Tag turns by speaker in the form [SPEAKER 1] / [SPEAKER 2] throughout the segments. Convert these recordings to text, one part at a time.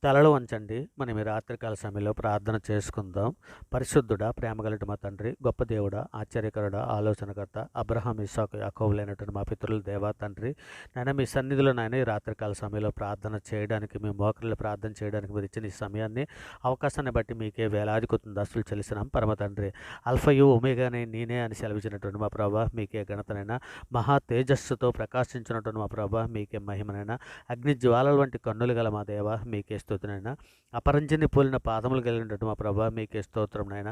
[SPEAKER 1] తలలు వంచండి. మనం ఈ రాత్రికాల సమయంలో ప్రార్థన చేసుకుందాం. పరిశుద్ధుడా, ప్రేమగలటి మా తండ్రి, గొప్ప దేవుడా, ఆశ్చర్యకరుడా, ఆలోచనకర్త, అబ్రహాం, ఇస్సాకు, యాకోబులైనటువంటి మా పితరుల దేవా తండ్రి, నాయన మీ సన్నిధిలో నాయన ఈ రాత్రికాల సమయంలో ప్రార్థన చేయడానికి, మీ మోకరిల్లి ప్రార్థన చేయడానికి మీరు ఇచ్చిన ఈ సమయాన్ని, అవకాశాన్ని బట్టి మీకే వేలాది కృతజ్ఞతలు చెల్లిస్తున్నాం పరమ తండ్రి. అల్ఫయు ఒమేగానే నేనే అని సెలవిచ్చినటువంటి మా ప్రభా మీకే ఘనతనైనా, మహా తేజస్సుతో ప్రకాశించినటువంటి మా ప్రభా మీకే మహిమనైనా, అగ్ని జ్వాలల వంటి కన్నులు గల మా దేవ మీకే స్తోత్రనైనా, అపరంజిని పోలిన పాదములు కలిగినటువంటి మా ప్రభా మీకే స్తోత్రం నాయన,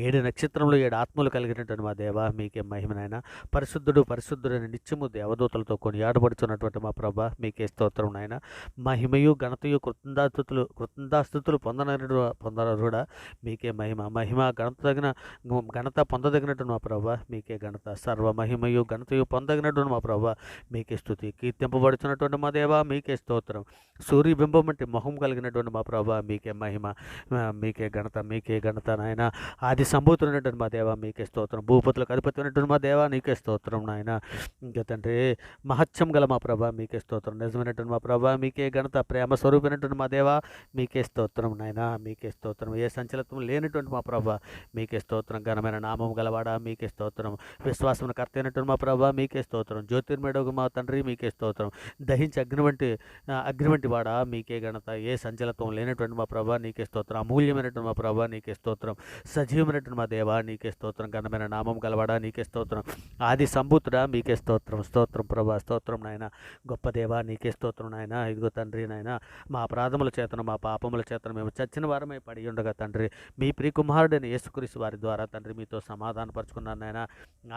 [SPEAKER 1] 7 నక్షత్రములు 7 ఆత్మలు కలిగినటువంటి మా దేవ మీకే మహిమనైనా, పరిశుద్ధుడు పరిశుద్ధుడని నిత్యము దేవదూతలతో కొనియాడబడుచున్నటువంటి మా ప్రభా మీకే స్తోత్రం నాయన, మహిమయు ఘనతయు కృతందాస్తుతులు పొందనరుడా మీకే మహిమ ఘనత పొందదగినటువంటి మా ప్రభా మీకే ఘనత, సర్వ మహిమయు ఘనతయు పొందగినటువంటి మా ప్రభా మీకే స్తుతి, కీర్తింపబడుచున్నటువంటి మా దేవ మీకే స్తోత్రం, సూర్యబింబం వంటి మొహం కలిగినటువంటి మా ప్రభా మీకే మహిమ, మీకే ఘనత నాయన, ఆది సంభూతున్నటువంటి మా దేవ మీకే స్తోత్రం, భూపతులకు అధిపతి ఉన్నటువంటి మా దేవ నీకే స్తోత్రం నాయన, ఇంకా తండ్రి మహత్యం గల మా ప్రభా మీకే స్తోత్రం, నిజమైనటువంటి మా ప్రభా మీకే ఘనత, ప్రేమ స్వరూపినటువంటి మా దేవ మీకే స్తోత్రం నాయన, మీకే స్తోత్రం, ఏ సంచలత్వం లేనటువంటి మా ప్రభా మీకే స్తోత్రం, ఘనమైన నామం గలవాడా మీకే స్తోత్రం, విశ్వాసం కర్త అయినటువంటి మా ప్రభా మీకే స్తోత్రం, జ్యోతిర్మేడగు మా తండ్రి మీకే స్తోత్రం, దహించి అగ్ని వంటి వాడా మీకే ఘనత, ఏ సంచలత్వం లేనటువంటి మా ప్రభా నీకే స్తోత్రం, అమూల్యమైనటువంటి మా ప్రభా నీకే స్తోత్రం, సజీవమైనటువంటి మా దేవా నీకే స్తోత్రం, ఘనమైన నామం గలవాడా నీకే స్తోత్రం, ఆది సంభూతుడా మీకే స్తోత్రం, స్తోత్రం ప్రభా స్తోత్రం నాయన, గొప్ప దేవా నీకే స్తోత్రం నాయన, ఇదిగో తండ్రి నాయన, మా అపరాధముల చేతను మా పాపముల చేతను మేము చచ్చిన వారమై పడి ఉండగా తండ్రి, మీ ప్రియకుమారుడైన యేసుక్రీస్తు వారి ద్వారా తండ్రి మీతో సమాధానపరుచుకున్నాను నాయన,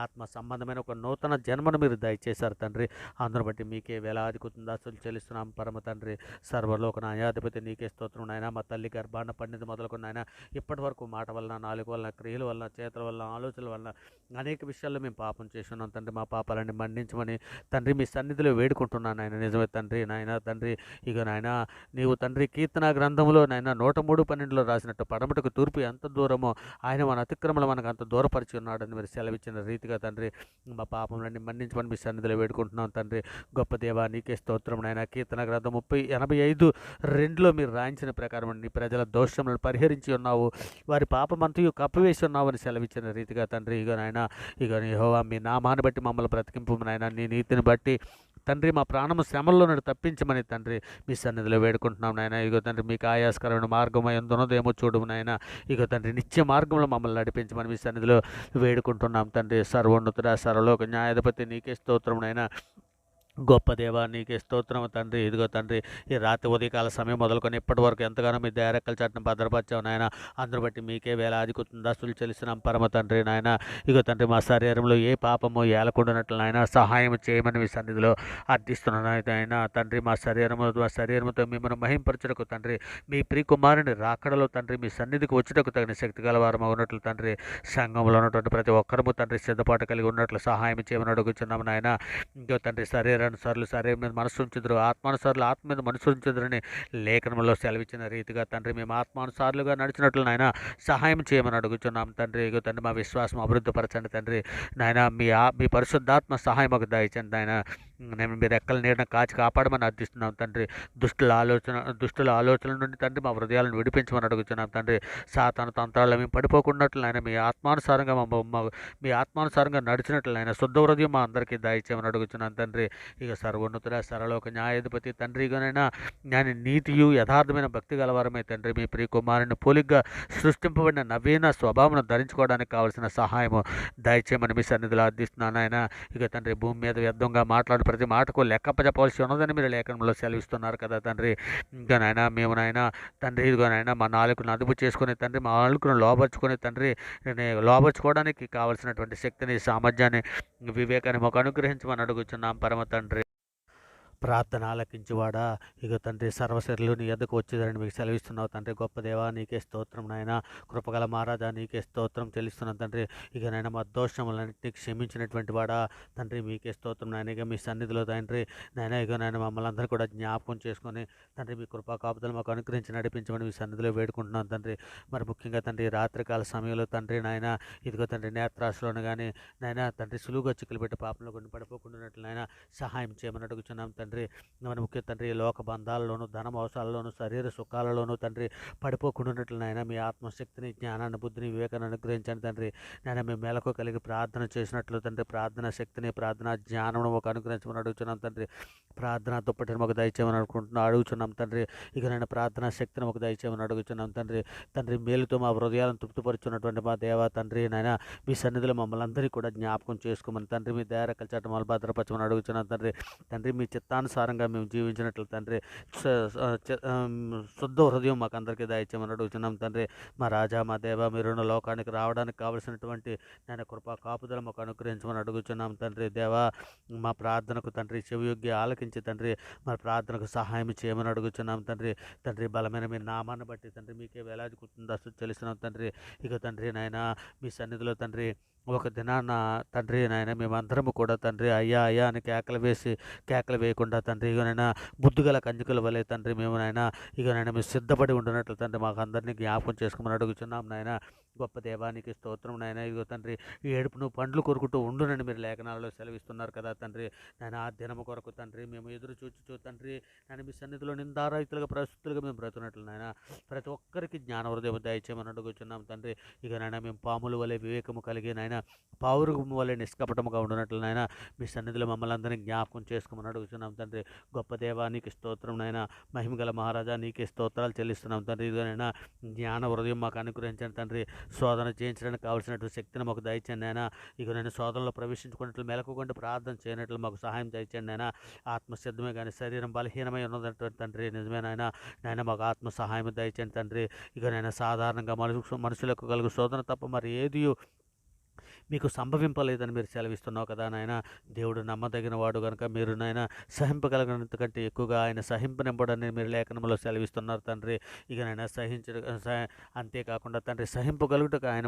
[SPEAKER 1] ఆత్మ సంబంధమైన ఒక నూతన జన్మను మీరు దయచేశారు తండ్రి, అందును బట్టి మీకే వేలాది కృతజ్ఞతలు చెల్లిస్తున్నాం పరమ తండ్రి, సర్వలోక న్యాయాధిపతి నీకే స్తోత్రం నాయన, మా తల్లి గర్భాన పండిత మొదలుకొని నాయన ఇప్పటి వరకు మాట వలన, నాలుగు వలన, క్రియల వలన, చేతుల వలన, ఆలోచనల వలన అనేక విషయాల్లో మేము పాపం చేస్తున్నాం తండ్రి, మా పాపాలన్నీ మన్నించమని తండ్రి మీ సన్నిధిలో వేడుకుంటున్నాను ఆయన, నిజమే తండ్రి నాయన, తండ్రి ఇక నాయన నీవు తండ్రి కీర్తన గ్రంథంలో నాయన 103:12 రాసినట్టు పడమటకు తూర్పు ఎంత దూరమో ఆయన మన అతిక్రమలు మనకు అంత దూరపరిచి ఉన్నాడని మీరు సెలవిచ్చిన రీతిగా తండ్రి మా పాపములన్నీ మన్నించమని మీ సన్నిధిలో వేడుకుంటున్నాం తండ్రి, గొప్ప దేవా నీకే స్తోత్రం నాయన, కీర్తన గ్రంథం 85:2 మీరు రాయించిన ప్రకారం నీ ప్రజల దోషములను పరిహరించి ఉన్నావు, వారి పాపమంతయు కప్పివేసి ఉన్నావు అని సెలవిచ్చిన రీతిగా తండ్రి, ఇక నాయన ఇక యెహోవా మీ నామాన్ని బట్టి మమ్మల్ని బ్రతికింపు నాయన, నీ నీతిని బట్టి తండ్రి మా ప్రాణము శ్రమల్లో నుండి తప్పించమని తండ్రి మీ సన్నిధిలో వేడుకుంటున్నాం నాయన, ఇగో తండ్రి మీకు ఆయాస్కరమైన మార్గం ఎందున్నదేమో చూడము నాయన, ఇగో తండ్రి నిత్య మార్గంలో మమ్మల్ని నడిపించమని మీ సన్నిధిలో వేడుకుంటున్నాం తండ్రి, సర్వోన్నతుడ సర్వలోక న్యాయాధిపతి నీకే స్తోత్రం నాయన, గొప్ప దేవా నీకే స్తోత్రం తండ్రి, ఇదిగో తండ్రి ఈ రాత్రి ఉదయకాల సమయం మొదలుకొని ఇప్పటి వరకు ఎంతగానో మీ దయారెక్కల చాటును భద్రపరిచావు నాయన, అందరు బట్టి మీకే వేలాది కృతజ్ఞతలు చెల్లిస్తున్నాం పరమ తండ్రి నాయన, ఇగో తండ్రి మా శరీరంలో ఏ పాపము ఏలకుండానట్లు నాయన సహాయం చేయమని మీ సన్నిధిలో అర్థిస్తున్నాను ఆయన, తండ్రి మా శరీరముతో మిమ్మల్ని మహింపరచుటకు తండ్రి, మీ ప్రియకుమారుని రాకడలో తండ్రి మీ సన్నిధికి వచ్చుటకు తగిన శక్తి గలవారం ఉన్నట్లు తండ్రి, సంఘంలో ఉన్నటువంటి ప్రతి ఒక్కరము తండ్రి సిద్ధపాటు కలిగి ఉన్నట్లు సహాయం చేయమని అడుగుతున్నాము నాయన, ఇంకో తండ్రి శరీరానుసారులు శరీరం మీద మనసు ఉంచుదురు, ఆత్మానుసారులు ఆత్మ మీద మనసు ఉంచుదురని లేఖనంలో సెలవిచ్చిన రీతిగా తండ్రి మేము ఆత్మానుసారులుగా నడిచినట్లు నాయన సహాయం చేయమని అడుగుతున్నాం తండ్రి, ఇగో తండ్రి మా విశ్వాసం అభివృద్ధిపరచండి తండ్రి నాయన, మీ పరిశుద్ధాత్మ సహాయం మాకు దయచండి నాయన, నేను మీరు ఎక్కల నీడన కాచి కాపాడమని అర్థిస్తున్నాం తండ్రి, దుష్టుల ఆలోచనల నుండి తండ్రి మా హృదయాలను విడిపించమని అడుగుతున్నాం తండ్రి, సాతాను తంత్రాలు మేము పడిపోకున్నట్లు ఆయన మీ ఆత్మానుసారంగా నడిచినట్లు ఆయన శుద్ధ హృదయం మా అందరికీ దయచేయమని అడుగుతున్నాం తండ్రి, ఇక సర్వోన్నతుడ సర్వలోక న్యాయాధిపతి తండ్రి, ఇకనైనా నేను నీతియు యథార్థమైన భక్తి గలవారమే తండ్రి, మీ ప్రియ కుమారుని పోలిగ్గా సృష్టింపబడిన నవీన స్వభావం ధరించుకోవడానికి కావలసిన సహాయము దయచేయమని మీ సన్నిధిలో అర్థిస్తున్నాను ఆయన, ఇక తండ్రి భూమి మీద వ్యర్థంగా మాట్లాడు ప్రతి మాటకు లెక్కపజపవలసి ఉన్నదని మీరు లేఖనంలో సెలవిస్తున్నారు కదా తండ్రి, ఇంకా నాయన మేము నాయన తండ్రి ఇదిగో నాయన మా నాలుకను అదుపు చేసుకుని తండ్రి మా నాలుకను లోపరుచుకొని తండ్రి లోపరుచుకోవడానికి కావలసినటువంటి శక్తిని సామర్థ్యాన్ని వివేకాన్ని మాకు అనుగ్రహించమని అడుగుతున్నాం పరమ తండ్రి. ప్రార్థన ఆలకించువాడా, ఇక తండ్రి సర్వశరీరులు నీ ఎద్దకు వచ్చేదని మీకు సెలవిస్తున్నావు తండ్రి, గొప్ప దేవా నీకే స్తోత్రం నాయన, కృపగల మహారాజా నీకే స్తోత్రం చెల్లిస్తున్నాం తండ్రి, ఇక నాయన మా దోషములన్నింటినీ క్షమించినటువంటి వాడా తండ్రి మీకే స్తోత్రం నాయన, ఇక మీ సన్నిధిలో తండ్రి నాయన ఇక నాయన మమ్మల్ని అందరూ కూడా జ్ఞాపకం చేసుకొని తండ్రి మీ కృపా కాపుదలు మాకు అనుగ్రహించి నడిపించమని మీ సన్నిధిలో వేడుకుంటున్నాం తండ్రి, మరి ముఖ్యంగా తండ్రి రాత్రికాల సమయంలో తండ్రి నాయన ఇదిగో తండ్రి నేత్రాశలోను కానీ నాయన తండ్రి సులువుగా చిక్కులు పెట్టి పాపంలో కొన్ని పడిపోకుండా నాయన సహాయం చేయమని అడుగుతున్నాం తండ్రి, తండ్రి మరి ముఖ్య తండ్రి లోక బంధాలలోను ధన మోసాలలోను శరీర సుఖాలలోను తండ్రి పడిపోకుండా ఉన్నట్లు నాయన మీ ఆత్మశక్తిని జ్ఞానాన్ని బుద్ధిని వివేకాన్ని అనుగ్రహించండి తండ్రి. నేను మేము మెలకు కలిగి ప్రార్థన చేసినట్లు తండ్రి ప్రార్థన శక్తిని ప్రార్థన జ్ఞానం ఒక అనుగ్రహించమని అడుగుతున్నాం తండ్రి. ప్రార్థన దుప్పటిని మాకు దయచేయమని అడుగుతున్నాం తండ్రి. ఇక నేను ప్రార్థనా శక్తిని మాకు దయచేయమని అడుగుతున్నాం తండ్రి. తండ్రి మేలుతో మా హృదయాలను తృప్తిపరుచున్నటువంటి మా దేవ తండ్రి నాయన మీ సన్నిధిలో మమ్మల్ని అందరికీ కూడా జ్ఞాపకం చేసుకోమని తండ్రి మీ దయారకల చాట మమ్మల్ని భద్రపరచమని అడుగుతున్నాం తండ్రి. తండ్రి మీ చిత్తానుసారంగా మేము జీవించినట్లు తండ్రి శుద్ధ హృదయం మాకు అందరికీ దయచేయమని అడుగుతున్నాం తండ్రి. మా రాజా మా దేవ మీరున్న లోకానికి రావడానికి కావలసినటువంటి నేను కృపా కాపుదల మాకు అనుగ్రహించమని అడుగుతున్నాం తండ్రి. దేవా మా ప్రార్థనకు తండ్రి చెవియొగ్గి ఆలకించి తండ్రి మరి ప్రార్థనకు సహాయం చేయమని అడుగుతున్నాం తండ్రి. తండ్రి బలమైన మీ నామాన్ని బట్టి తండ్రి మీకే వేలాది కూర్చుంది చెల్లిస్తున్నాం తండ్రి. ఇక తండ్రి నాయన మీ సన్నిధిలో తండ్రి ఒక దినాన తండ్రి నాయన మేమందరము కూడా తండ్రి అయ్యా అయ్యా అని కేకలు వేయకుండా తండ్రి ఇకనైనా బుద్ధిగల కంజుకల వలె తండ్రి మేము నాయన ఇకనైనా మేము సిద్ధపడి ఉంటున్నట్లు తండ్రి మాకు అందరినీ జ్ఞాపకం చేసుకోమని అడుగుతున్నాం నాయన. గొప్ప దేవానికి స్తోత్రం నాయన. ఇదిగో తండ్రి ఈ ఏడుపును పండ్లు కొరుకుతూ ఉండునని మీరు లేఖనాలలో సెలవిస్తున్నారు కదా తండ్రి. నేను ఆ దినము కొరకు తండ్రి మేము ఎదురు చూచు తండ్రి నేను మీ సన్నిధిలో నిందారహితులుగా ప్రస్తుతులుగా మేము బ్రతున్నట్లు నాయన ప్రతి ఒక్కరికి జ్ఞాన హృదయం దయచేయమని అడుగుతున్నాం తండ్రి. ఇక నాయన మేము పాముల వలె వివేకము కలిగి నాయన పావురుగుము వలె నిష్కపటముగా ఉండునట్లు నాయన మీ సన్నిధిలో మమ్మల్ని అందరినీ జ్ఞాపకం చేసుకోమని అడుగుతున్నాం తండ్రి. గొప్ప దేవానికి స్తోత్రం నాయన. మహిమగల మహారాజా నీకే స్తోత్రాలు చెల్లిస్తున్నాం తండ్రి. ఇదిగోనైనా జ్ఞాన హృదయం మాకు అనుగ్రహించండి తండ్రి. శోధన చేయించడానికి కావాల్సినటువంటి శక్తిని మాకు దయచండి అయినా. ఇక నేను శోధనలో ప్రవేశించుకున్నట్లు మెలకుకుండా ప్రార్థన చేయనట్లు మాకు సహాయం దయచండి అయినా. ఆత్మసిద్ధమే కానీ శరీరం బలహీనమై ఉన్నటువంటి తండ్రి నిజమేనాయన నాయన మాకు ఆత్మ సహాయం దయచండి తండ్రి. ఇక నేను సాధారణంగా మనుషులకు కలుగు శోధన తప్ప మరి ఏది మీకు సంభవింపలేదని మీరు సెలవిస్తున్నావు కదా నాయన. దేవుడు నమ్మదగిన వాడు కనుక మీరు నాయన సహింపగలిగినంత కంటే ఎక్కువగా ఆయన సహింపనివ్వడని మీరు లేఖనంలో సెలవిస్తున్నారు తండ్రి. ఇక నాయన అంతేకాకుండా తండ్రి సహింపగలుగుటకు ఆయన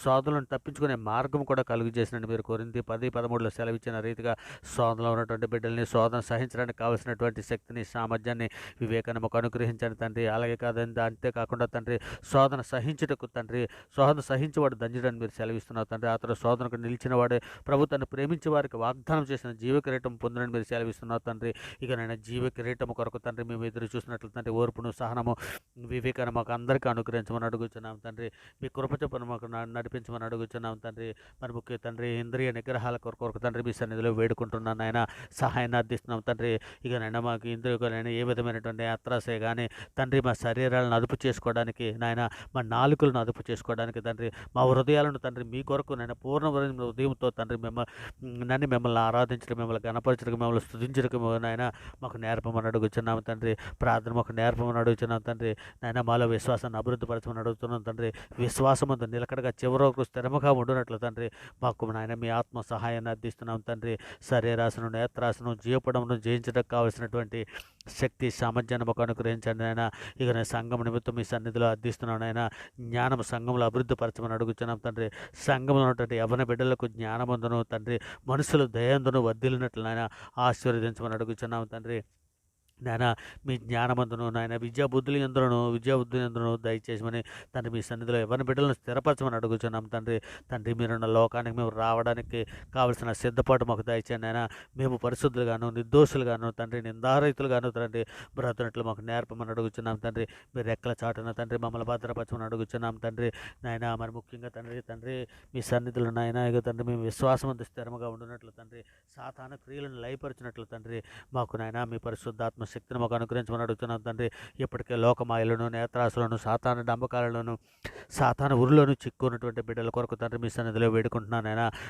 [SPEAKER 1] శోధనలను తప్పించుకునే మార్గం కూడా కలుగు చేసినట్టు మీరు కొరింథీ 10:13 సెలవిచ్చిన రీతిగా శోధనలో ఉన్నటువంటి బిడ్డల్ని శోధన సహించడానికి కావాల్సినటువంటి శక్తిని సామర్థ్యాన్ని వివేకాన్ని మాకు అనుగ్రహించండి తండ్రి. అలాగే కాదండి అంతేకాకుండా తండ్రి శోధన సహించుటకు తండ్రి శోధన సహించేవాడు దంజుడని మీరు సెలవిస్తున్నారు తండ్రి. అతను శోధనకు నిలిచిన వాడే ప్రభు తను ప్రేమించే వారికి వాగ్దానం చేసిన జీవ కిరీటం పొందినని మీరు సెలవిస్తున్నారు తండ్రి. ఇక నేను జీవ కిరీటం కొరకు తండ్రి మేము ఎదురు చూసినట్లు తండ్రి ఓర్పును సహనము వివేకాన్ని మాకు అందరికీ అనుగ్రహించమని అడుగుతున్నాం తండ్రి. మీ కృప చొప్పున మాకు నడిపించమని అడుగుతున్నాం తండ్రి. మరి ముఖ్య తండ్రి ఇంద్రియ నిగ్రహాల కొరకు తండ్రి మీ సన్నిధిలో వేడుకుంటున్నాను ఆయన సహాయాన్ని అర్థిస్తున్నాం తండ్రి. ఇక నైనా మాకు ఇంద్రియాలైనా ఏ విధమైనటువంటి అత్రాసే కానీ తండ్రి మా శరీరాలను అదుపు చేసుకోవడానికి నాయన మా నాలుకలను అదుపు చేసుకోవడానికి తండ్రి మా హృదయాలను తండ్రి మీ కొరకు నేను పూర్ణ ఉదయంతో తండ్రి మిమ్మల్ని ఆరాధించడం మిమ్మల్ని గణపరచడం మిమ్మల్ని స్తుతించడం నాయన మాకు నేర్పమని అడుగుతున్నాము తండ్రి. ప్రార్థన మాకు నేర్పమని అడుగుతున్నాం తండ్రి. నాయన మాలో విశ్వాసాన్ని అభివృద్ధిపరచమని అడుగుతున్నాం తండ్రి. విశ్వాసమంతా నిలకడగా చివరి వరకు స్థిరముగా ఉండునట్లు తండ్రి మాకు నాయన మీ ఆత్మ సహాయాన్ని అందిస్తున్నాం తండ్రి. శరీరాశను నేత్రాశను జీవపడమును జయించడానికి కావాల్సినటువంటి శక్తి సామర్థ్యాన్ని మాకు అనుగ్రహించండి ఆయన. ఇక నేను సంఘం నిమిత్తం మీ సన్నిధిలో అర్థిస్తున్నాను ఆయన. జ్ఞానం సంఘంలో అభివృద్ధి పరచమని అడుగుతున్నాం తండ్రి. సంఘంలో ఉన్నటువంటి యవన బిడ్డలకు జ్ఞానమందును తండ్రి మనుషులు దయందును వర్ధిల్లినట్లు నాయన ఆశీర్వదించమని అడుగుతున్నాం తండ్రి. నాయన మీ జ్ఞానమందును నాయన విద్యాబుద్ధులు ఎందును దయచేసమని తండ్రి మీ సన్నిధిలో ఎవరిని బిడ్డలను స్థిరపరచమని అడుగుతున్నాం తండ్రి. తండ్రి మీరున్న లోకానికి మేము రావడానికి కావలసిన సిద్ధపాటు మాకు దయచేయండి ఆయన. మేము పరిశుద్ధులుగాను నిర్దోషులుగాను తండ్రి నిందారహితులుగాను తండ్రి బ్రతున్నట్లు మాకు నేర్పమని అడుగుతున్నాం తండ్రి. మీరు రెక్కల చాటున తండ్రి మమ్మల్ని భద్రపరచమని అడుగుతున్నాం తండ్రి. నాయన మరి ముఖ్యంగా తండ్రి మీ సన్నిధిలో నాయన ఇక తండ్రి మేము విశ్వాసమంత స్థిరముగా ఉండునట్లు తండ్రి సాతాన క్రియలను లయపరిచినట్లు తండ్రి మాకు నాయన మీ పరిశుద్ధాత్మ శక్తిని మాకు అనుగ్రహించమని అడుగుతున్నాం తండ్రి. ఇప్పటికే లోకమాయలను నేత్రాసులను సాతాను డంబకాలను సాతాను ఉరులను చిక్కున్నటువంటి బిడ్డల కొరకు తండ్రి మీ సన్నిధిలో వేడుకుంటున్నాను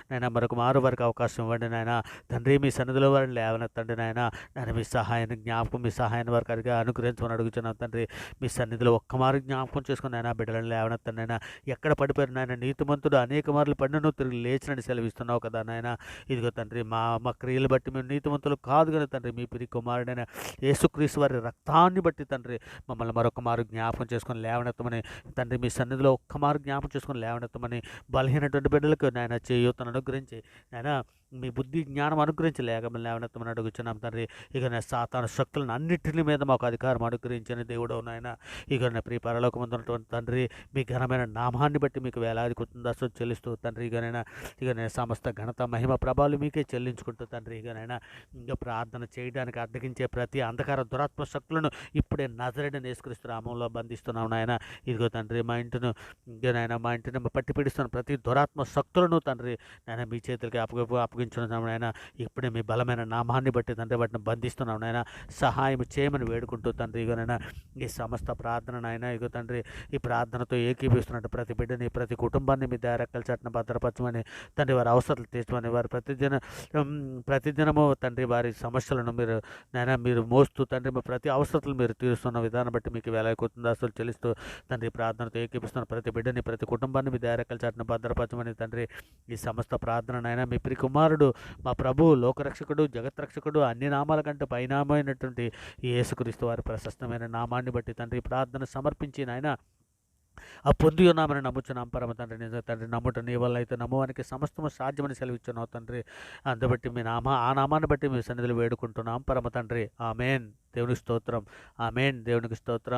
[SPEAKER 1] నాయన మరొక మారు వారికి అవకాశం ఇవ్వండి నాయన తండ్రి. మీ సన్నిధిలో వారిని లేవనెత్తండి నాయన. నేను మీ సహాయాన్ని జ్ఞాపకం మీ సహాయాన్ని వారికి అనుగ్రహించమని అడుగుతున్నాను తండ్రి. మీ సన్నిధిలో ఒక్కమారు జ్ఞాపకం చేసుకుని నాయన బిడ్డలను లేవనెత్తండి నాయన. ఎక్కడ పడిపోయారు నాయన నీతిమంతుడు అనేక మార్లు పడినను తిరిగి లేచినని సెలవిస్తున్నావు కదా నాయన. ఇదిగో తండ్రి మా క్రియలు బట్టి మేము నీతిమంతులు కాదు కానీ తండ్రి మీ పిరి కుమారుడైన యేసుక్రీస్తు వారి రక్తాన్ని బట్టి తండ్రి మమ్మల్ని మరొక మారు జ్ఞాపకం చేసుకొని లేవనెత్తమని తండ్రి మీ సన్నిధిలో ఒక్క మారు జ్ఞాపకం చేసుకొని లేవనెత్తమని బలహీనటువంటి బిడ్డలకు నాయన చేయూతను అనుగ్రహించి నాయన మీ బుద్ధి జ్ఞానం అనుగ్రహించి లేవనెత్తమని అడుగుచున్నాం తండ్రి. ఇక నేను సాతాను శక్తులను అన్నిటిని మీద మాకు అధికారం అనుగ్రహించిన దేవుడు నాయన. ఇక నా ప్రియ పరలోకమందున్నటువంటి తండ్రి, మీ ఘనమైన నామాన్ని బట్టి మీకు వేలాది కృతజ్ఞతలు చెల్లిస్తూ తండ్రి, ఇక నేను సమస్త ఘనత మహిమ ప్రభావాలు మీకే చెల్లించుకుంటూ తండ్రి, ఇంకా ప్రార్థన చేయడానికి అడ్డగించే ప్రతి అంధకార దురాత్మ శక్తులను ఇప్పుడే నజరేయుడైన యేసుక్రీస్తు నామములో బంధిస్తున్నాం నాయన. ఇదిగో తండ్రి, మా ఇంటిని పట్టి పీడిస్తున్న ప్రతి దురాత్మ శక్తులను తండ్రి నాయన మీ చేతులకి అప్పగించున్నాం నాయన. ఇప్పుడే మీ బలమైన నామాన్ని బట్టి తండ్రి వాటిని బంధిస్తున్నాం నాయన. సహాయం చేయమని వేడుకుంటూ తండ్రి, ఈ సమస్త ప్రార్థన నాయన, తండ్రి, ఈ ప్రార్థనతో ఏకీపిస్తున్నట్టు ప్రతి బిడ్డని, ప్రతి కుటుంబాన్ని మీ దయరెక్కల చాటున భద్రపరచమని తండ్రి, వారి అవసరాలు తీర్చమని, వారి ప్రతిదినము తండ్రి వారి సమస్యలను మీరు మోస్తూ తండ్రి ప్రతి అవసరాలు మీరు తీరుస్తున్న విధానం బట్టి మీకు వేలాది కృతజ్ఞతలు చెల్లిస్తూ తండ్రి, ప్రార్థనతో ఏకీపిస్తున్న ప్రతి బిడ్డని, ప్రతి కుటుంబాన్ని మీ దయరెక్కల చాటున భద్రపరచమని తండ్రి, ఈ సమస్త ప్రార్థన నాయన మీ ప్రియ కుమారుడు, మా ప్రభువు, లోకరక్షకుడు, జగత్రక్షకుడు, అన్ని నామాల కంటే పైనామైనటువంటి ఈ యేసుక్రీస్తు వారి ప్రశస్తమైన నామాన్ని బట్టి తండ్రి ప్రార్థన సమర్పించి నాయన పొంది ఉన్నామని నమ్ముచున్నాం పరమ తండ్రి. నిజ తండ్రి, నమ్ముట నీ వల్ల అయితే నమ్మువానికి సమస్తము సాధ్యమని సెలవిచ్చున్నావు తండ్రి. అందుబట్టి ఆ నామాన్ని బట్టి మీ సన్నిధిలో వేడుకుంటున్నాం పరమ తండ్రి. ఆమెన్. దేవునికి స్తోత్రం. ఆమెన్. దేవునికి స్తోత్రం.